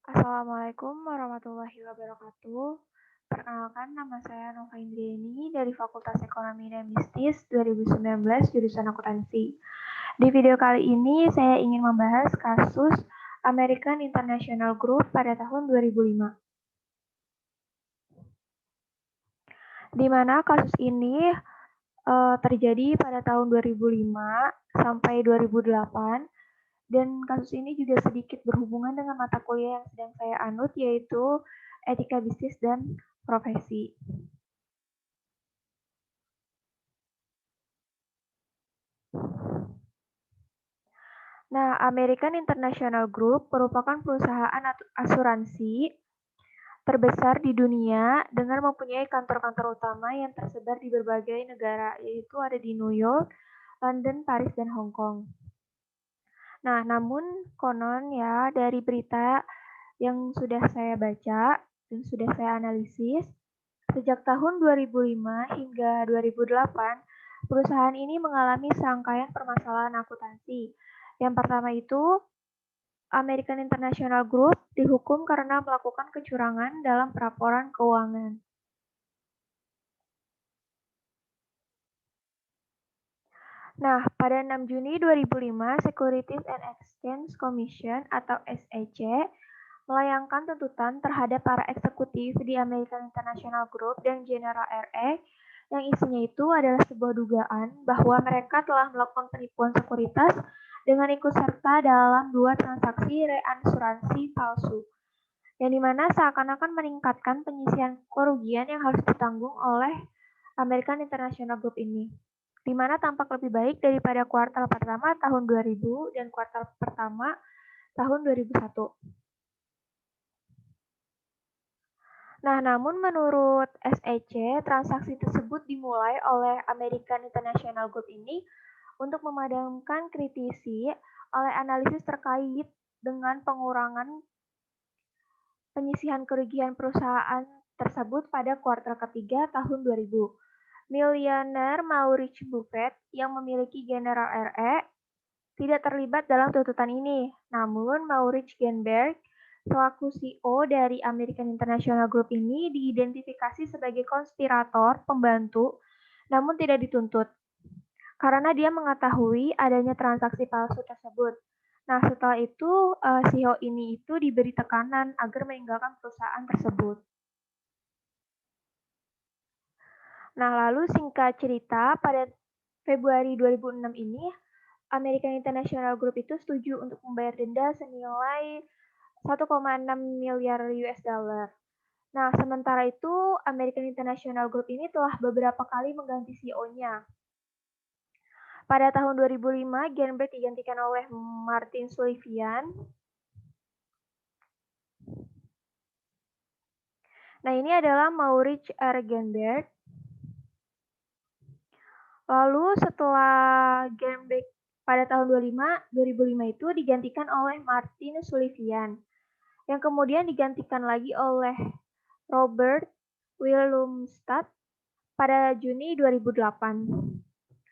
Assalamualaikum warahmatullahi wabarakatuh. Perkenalkan, nama saya Nova Indriani dari Fakultas Ekonomi dan Bisnis 2019 jurusan Akuntansi. Di video kali ini saya ingin membahas kasus American International Group pada tahun 2005. Di mana kasus ini terjadi pada tahun 2005 sampai 2008. Dan kasus ini juga sedikit berhubungan dengan mata kuliah yang sedang saya anut, yaitu etika bisnis dan profesi. Nah, American International Group merupakan perusahaan asuransi terbesar di dunia dengan mempunyai kantor-kantor utama yang tersebar di berbagai negara, yaitu ada di New York, London, Paris, dan Hong Kong. Nah, namun konon ya dari berita yang sudah saya baca dan sudah saya analisis, sejak tahun 2005 hingga 2008, perusahaan ini mengalami serangkaian permasalahan akuntansi. Yang pertama itu, American International Group dihukum karena melakukan kecurangan dalam pelaporan keuangan. Nah, pada 6 Juni 2005, Securities and Exchange Commission atau SEC melayangkan tuntutan terhadap para eksekutif di American International Group dan General RE yang isinya itu adalah sebuah dugaan bahwa mereka telah melakukan penipuan sekuritas dengan ikut serta dalam 2 transaksi reasuransi palsu, yang dimana seakan-akan meningkatkan penyisian kerugian yang harus ditanggung oleh American International Group ini, di mana tampak lebih baik daripada kuartal pertama tahun 2000 dan kuartal pertama tahun 2001. Nah, namun menurut SEC, transaksi tersebut dimulai oleh American International Group ini untuk memadamkan kritisi oleh analisis terkait dengan pengurangan penyisihan kerugian perusahaan tersebut pada kuartal ketiga tahun 2000. Miliuner Maurice Buffett yang memiliki General RE tidak terlibat dalam tuntutan ini. Namun Maurice Genberg selaku CEO dari American International Group ini diidentifikasi sebagai konspirator pembantu namun tidak dituntut karena dia mengetahui adanya transaksi palsu tersebut. Nah, setelah itu CEO ini itu diberi tekanan agar meninggalkan perusahaan tersebut. Nah, lalu singkat cerita, pada Februari 2006 ini, American International Group itu setuju untuk membayar denda senilai 1,6 miliar US dollar. Nah, sementara itu American International Group ini telah beberapa kali mengganti CEO-nya. Pada tahun 2005, Genberg digantikan oleh Martin Sullivan. Nah, ini adalah Maurice R. Genberg. Lalu setelah Genberg pada tahun 2005 itu digantikan oleh Martin Sullivan, yang kemudian digantikan lagi oleh Robert Willemstad pada Juni 2008.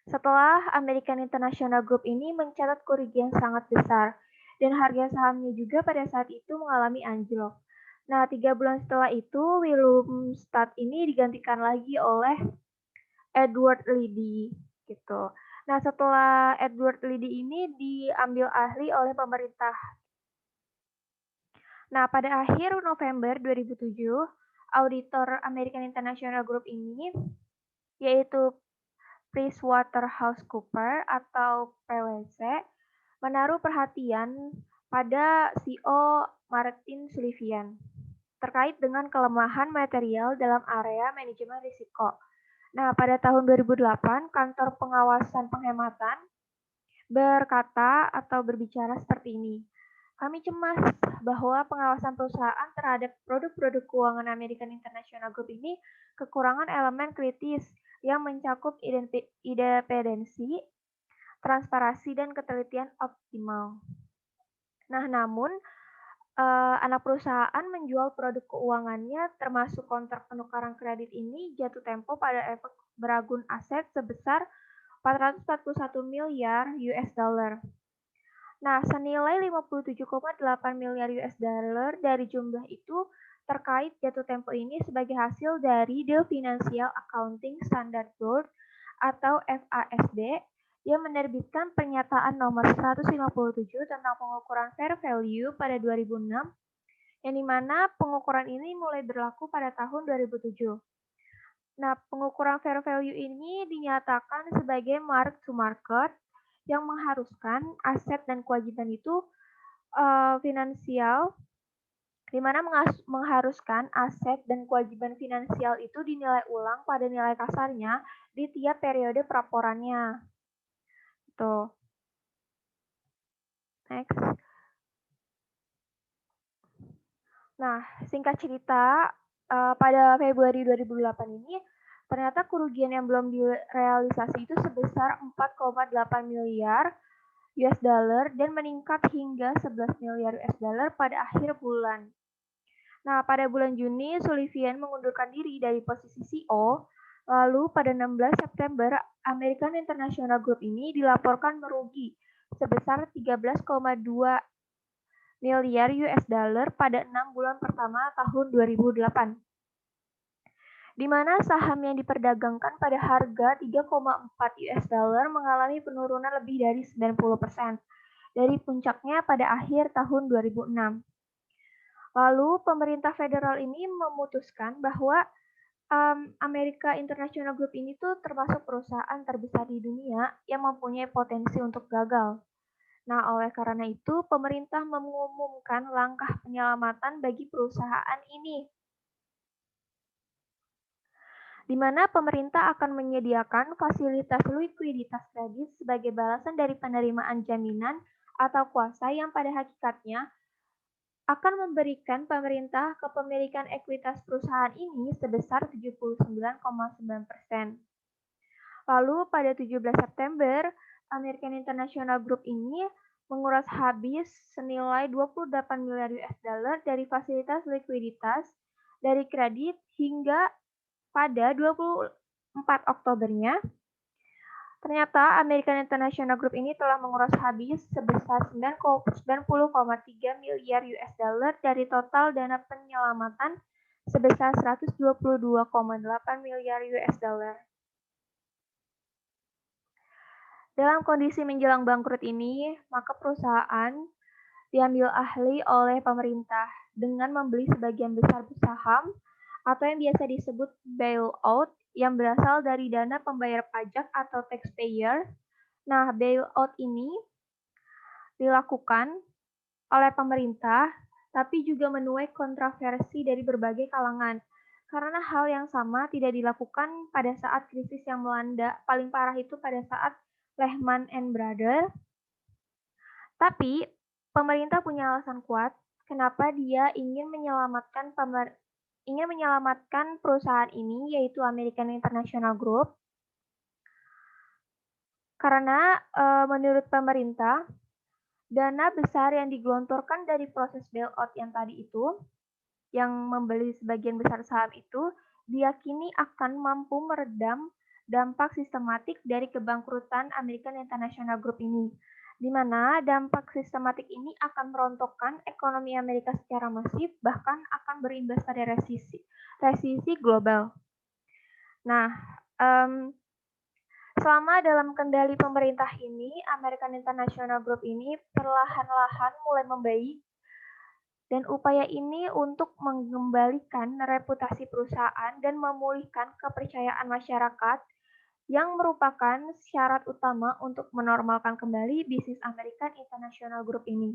Setelah American International Group ini mencatat kerugian sangat besar, dan harga sahamnya juga pada saat itu mengalami anjlok. Nah, 3 bulan setelah itu, Willemstad ini digantikan lagi oleh Edward Liddy gitu. Nah, setelah Edward Liddy ini diambil ahli oleh pemerintah. Nah, pada akhir November 2007, auditor American International Group ini yaitu PricewaterhouseCoopers atau PwC menaruh perhatian pada CEO Martin Sullivan terkait dengan kelemahan material dalam area manajemen risiko. Nah, pada tahun 2008, kantor pengawasan penghematan berkata atau berbicara seperti ini. Kami cemas bahwa pengawasan perusahaan terhadap produk-produk keuangan American International Group ini kekurangan elemen kritis yang mencakup independensi, transparansi, dan ketelitian optimal. Nah, namun anak perusahaan menjual produk keuangannya termasuk kontrak penukaran kredit ini jatuh tempo pada efek beragun aset sebesar 441 miliar US dollar. Nah, senilai 57,8 miliar US dollar dari jumlah itu terkait jatuh tempo ini sebagai hasil dari The Financial Accounting Standard Board atau FASB yang menerbitkan pernyataan nomor 157 tentang pengukuran fair value pada 2006, yang dimana pengukuran ini mulai berlaku pada tahun 2007. Nah, pengukuran fair value ini dinyatakan sebagai mark to market yang mengharuskan aset dan kewajiban itu finansial, di mana mengharuskan aset dan kewajiban finansial itu dinilai ulang pada nilai kasarnya di tiap periode pelaporannya. Tuh. Next. Nah, singkat cerita, pada Februari 2008 ini, ternyata kerugian yang belum direalisasi itu sebesar 4,8 miliar US dollar dan meningkat hingga 11 miliar US dollar pada akhir bulan. Nah, pada bulan Juni, Sullivan mengundurkan diri dari posisi CEO. Lalu pada 16 September, American International Group ini dilaporkan merugi sebesar 13,2 miliar US dollar pada 6 bulan pertama tahun 2008. Di mana saham yang diperdagangkan pada harga 3,4 US dollar mengalami penurunan lebih dari 90% dari puncaknya pada akhir tahun 2006. Lalu pemerintah federal ini memutuskan bahwa America International Group ini tuh termasuk perusahaan terbesar di dunia yang mempunyai potensi untuk gagal. Nah, oleh karena itu pemerintah mengumumkan langkah penyelamatan bagi perusahaan ini, di mana pemerintah akan menyediakan fasilitas likuiditas kredit sebagai balasan dari penerimaan jaminan atau kuasa yang pada hakikatnya akan memberikan pemerintah kepemilikan ekuitas perusahaan ini sebesar 79,9%. Lalu pada 17 September, American International Group ini menguras habis senilai 28 miliar US dollar dari fasilitas likuiditas dari kredit hingga pada 24 Oktobernya. Ternyata American International Group ini telah menguras habis sebesar 90,3 miliar US dollar dari total dana penyelamatan sebesar 122,8 miliar US dollar. Dalam kondisi menjelang bangkrut ini, maka perusahaan diambil alih oleh pemerintah dengan membeli sebagian besar saham atau yang biasa disebut bailout yang berasal dari dana pembayar pajak atau taxpayer. Nah, bailout ini dilakukan oleh pemerintah, tapi juga menuai kontroversi dari berbagai kalangan. Karena hal yang sama tidak dilakukan pada saat krisis yang melanda paling parah itu pada saat Lehman Brothers. Tapi pemerintah punya alasan kuat kenapa dia ingin menyelamatkan perusahaan ini, yaitu American International Group. Karena menurut pemerintah, dana besar yang digelontorkan dari proses bailout yang tadi itu, yang membeli sebagian besar saham itu, diyakini akan mampu meredam dampak sistematik dari kebangkrutan American International Group ini, di mana dampak sistematik ini akan merontokkan ekonomi Amerika secara masif, bahkan akan berimbas pada resesi global. Nah, selama dalam kendali pemerintah ini, American International Group ini perlahan-lahan mulai membaik, dan upaya ini untuk mengembalikan reputasi perusahaan dan memulihkan kepercayaan masyarakat yang merupakan syarat utama untuk menormalkan kembali bisnis American International Group ini.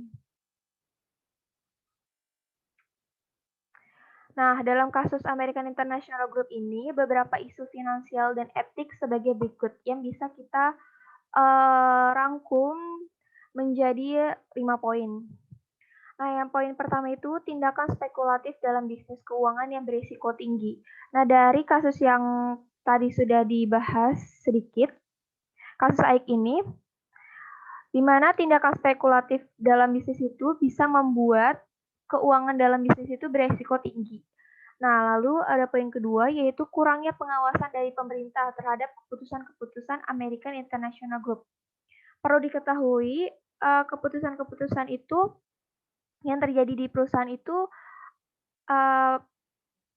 Nah, dalam kasus American International Group ini, beberapa isu finansial dan etik sebagai berikut yang bisa kita rangkum menjadi 5 poin. Nah, yang poin pertama itu tindakan spekulatif dalam bisnis keuangan yang berisiko tinggi. Nah, dari kasus yang tadi sudah dibahas sedikit, kasus AIK ini, di mana tindakan spekulatif dalam bisnis itu bisa membuat keuangan dalam bisnis itu berisiko tinggi. Nah, lalu ada poin kedua, yaitu kurangnya pengawasan dari pemerintah terhadap keputusan-keputusan American International Group. Perlu diketahui keputusan-keputusan itu yang terjadi di perusahaan itu, eee,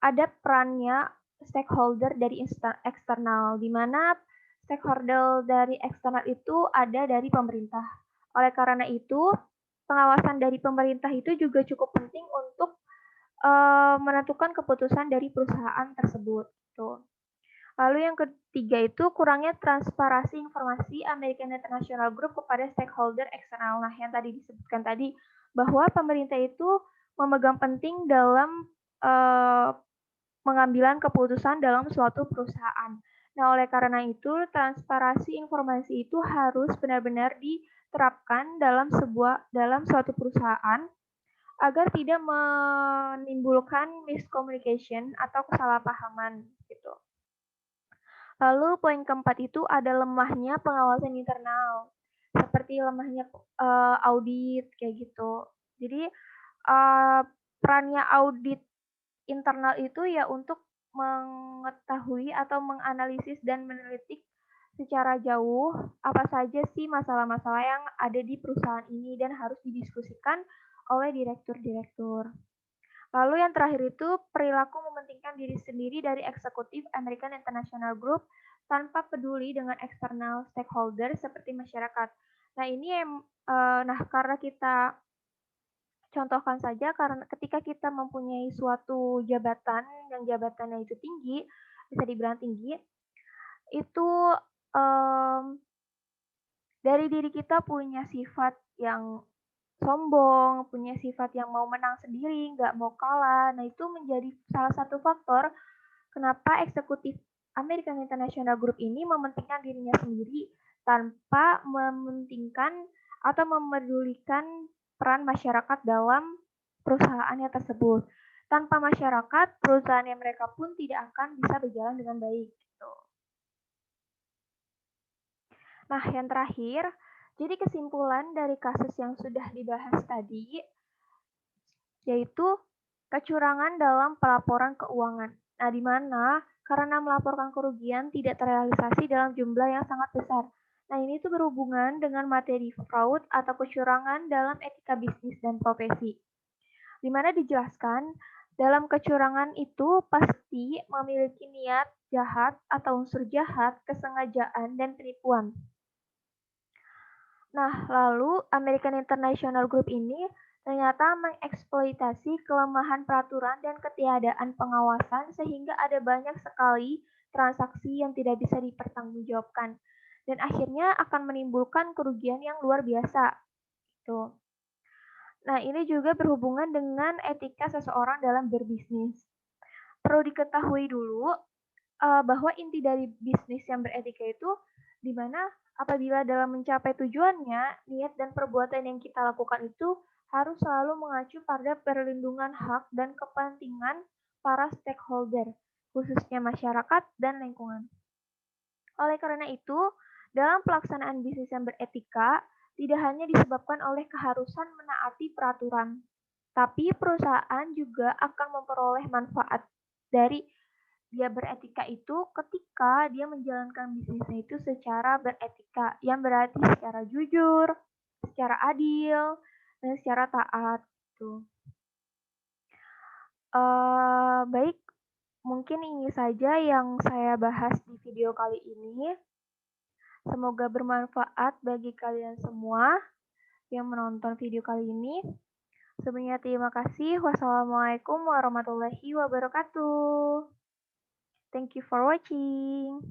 ada perannya stakeholder dari eksternal, di mana stakeholder dari eksternal itu ada dari pemerintah. Oleh karena itu, pengawasan dari pemerintah itu juga cukup penting untuk, menentukan keputusan dari perusahaan tersebut, gitu. Lalu yang ketiga itu kurangnya transparansi informasi American International Group kepada stakeholder eksternal. Nah, yang tadi disebutkan tadi, bahwa pemerintah itu memegang penting dalam, eee, pengambilan keputusan dalam suatu perusahaan. Nah, oleh karena itu, transparansi informasi itu harus benar-benar diterapkan dalam suatu perusahaan agar tidak menimbulkan miscommunication atau kesalahpahaman, gitu. Lalu poin keempat itu ada lemahnya pengawasan internal, seperti lemahnya, audit kayak gitu. Jadi, perannya audit internal itu ya untuk mengetahui atau menganalisis dan menelitik secara jauh apa saja sih masalah-masalah yang ada di perusahaan ini dan harus didiskusikan oleh direktur-direktur. Lalu yang terakhir itu perilaku mementingkan diri sendiri dari eksekutif American International Group tanpa peduli dengan eksternal stakeholder seperti masyarakat. Nah ini nah karena kita contohkan saja karena ketika kita mempunyai suatu jabatan yang jabatannya itu tinggi, bisa dibilang tinggi, itu um, dari diri kita punya sifat yang sombong, punya sifat yang mau menang sendiri, nggak mau kalah. Nah, itu menjadi salah satu faktor kenapa eksekutif American International Group ini mementingkan dirinya sendiri tanpa mementingkan atau memedulikan peran masyarakat dalam perusahaannya tersebut. Tanpa masyarakat, perusahaannya mereka pun tidak akan bisa berjalan dengan baik. Gitu. Nah, yang terakhir, jadi kesimpulan dari kasus yang sudah dibahas tadi, yaitu kecurangan dalam pelaporan keuangan. Nah, di mana karena melaporkan kerugian tidak terrealisasi dalam jumlah yang sangat besar. Nah, ini tuh berhubungan dengan materi fraud atau kecurangan dalam etika bisnis dan profesi. Di mana dijelaskan dalam kecurangan itu pasti memiliki niat jahat atau unsur jahat, kesengajaan, dan penipuan. Nah, lalu American International Group ini ternyata mengeksploitasi kelemahan peraturan dan ketiadaan pengawasan sehingga ada banyak sekali transaksi yang tidak bisa dipertanggungjawabkan dan akhirnya akan menimbulkan kerugian yang luar biasa. Gitu. Nah, ini juga berhubungan dengan etika seseorang dalam berbisnis. Perlu diketahui dulu bahwa inti dari bisnis yang beretika itu di mana apabila dalam mencapai tujuannya, niat dan perbuatan yang kita lakukan itu harus selalu mengacu pada perlindungan hak dan kepentingan para stakeholder, khususnya masyarakat dan lingkungan. Oleh karena itu, dalam pelaksanaan bisnis yang beretika, tidak hanya disebabkan oleh keharusan menaati peraturan, tapi perusahaan juga akan memperoleh manfaat dari dia beretika itu ketika dia menjalankan bisnisnya itu secara beretika, yang berarti secara jujur, secara adil, dan secara taat. Gitu. Baik, mungkin ini saja yang saya bahas di video kali ini. Semoga bermanfaat bagi kalian semua yang menonton video kali ini. Sebelumnya terima kasih. Wassalamualaikum warahmatullahi wabarakatuh. Thank you for watching.